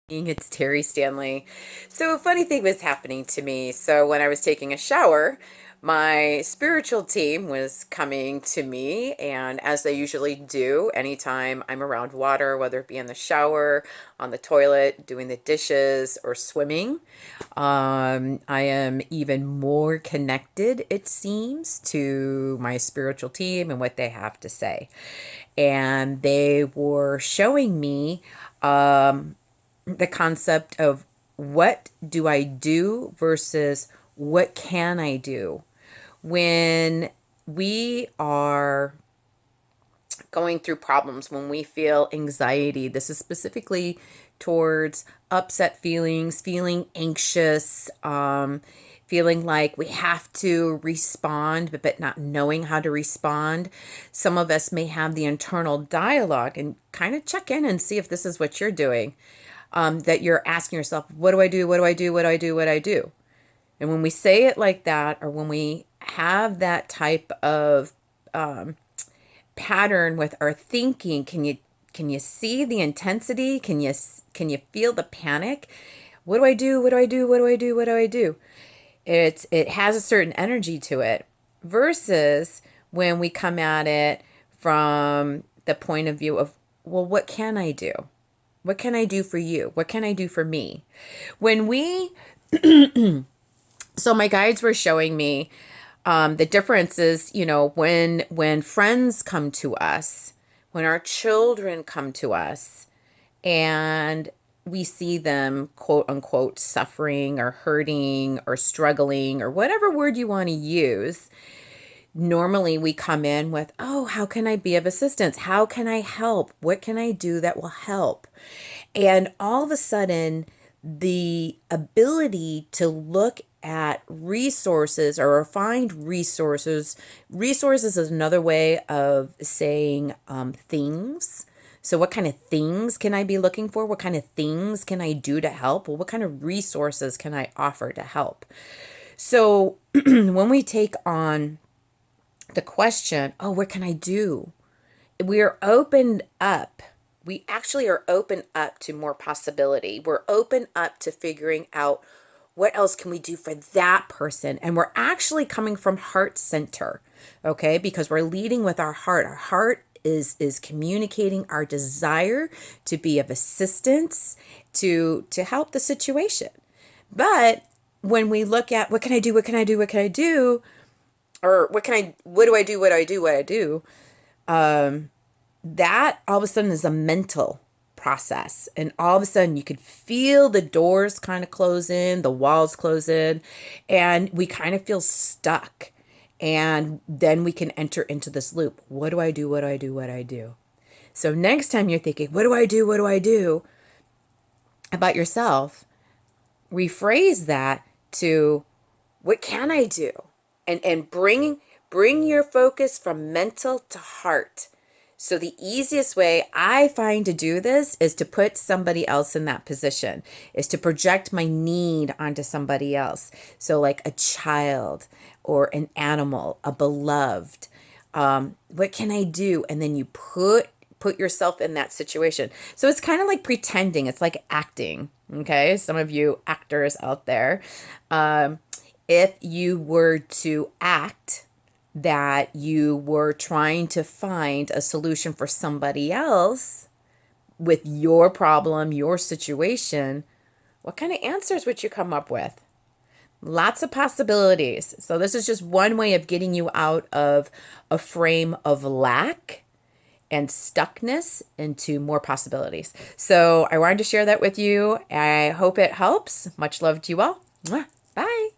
It's Terry Stanley. So a funny thing was happening to me. So when I was taking a shower, my spiritual team was coming to me, and as they usually do, anytime I'm around water, whether it be in the shower, on the toilet, doing the dishes, or swimming, I am even more connected, it seems, to my spiritual team and what they have to say. And they were showing me the concept of what do I do versus what can I do when we are going through problems, when we feel anxiety. This is specifically towards upset feelings, feeling anxious, feeling like we have to respond, but not knowing how to respond. Some of us may have the internal dialogue, and kind of check in and see if this is what you're doing. That you're asking yourself, what do I do? What do I do? What do I do? What do I do? And when we say it like that, or when we have that type of pattern with our thinking, can you see the intensity? Can you feel the panic? What do I do? What do I do? What do I do? What do I do? It has a certain energy to it versus when we come at it from the point of view of, well, what can I do? What can I do for you? What can I do for me? When we, so my guides were showing me the differences, when friends come to us, when our children come to us, and we see them, quote unquote, suffering or hurting or struggling or whatever word you want to use. Normally we come in with, oh, how can I be of assistance? How can I help? What can I do that will help? And all of a sudden, the ability to look at resources or find resources is another way of saying things. So what kind of things can I be looking for? What kind of things can I do to help? Well, what kind of resources can I offer to help? So when we take on the question, oh, what can I do? We are opened up. We actually are open up to more possibility. We're open up to figuring out what else can we do for that person. And we're actually coming from heart center, okay? Because we're leading with our heart. Our heart is communicating our desire to be of assistance, to help the situation. But when we look at what can I do, what can I do, what can I do, or what do I do, what do I do, what I do, that all of a sudden is a mental process. And all of a sudden you could feel the doors kind of close in, the walls close in, and we kind of feel stuck. And then we can enter into this loop. What do I do? What do I do? What do I do? So next time you're thinking, what do I do? What do I do? About yourself, rephrase that to, what can I do? And bring your focus from mental to heart. So the easiest way I find to do this is to put somebody else in that position, is to project my need onto somebody else. So like a child or an animal, a beloved. What can I do? And then you put yourself in that situation. So it's kind of like pretending. It's like acting. Okay, some of you actors out there, if you were to act that you were trying to find a solution for somebody else with your problem, your situation, what kind of answers would you come up with? Lots of possibilities. So this is just one way of getting you out of a frame of lack and stuckness into more possibilities. So I wanted to share that with you. I hope it helps. Much love to you all. Mwah. Bye.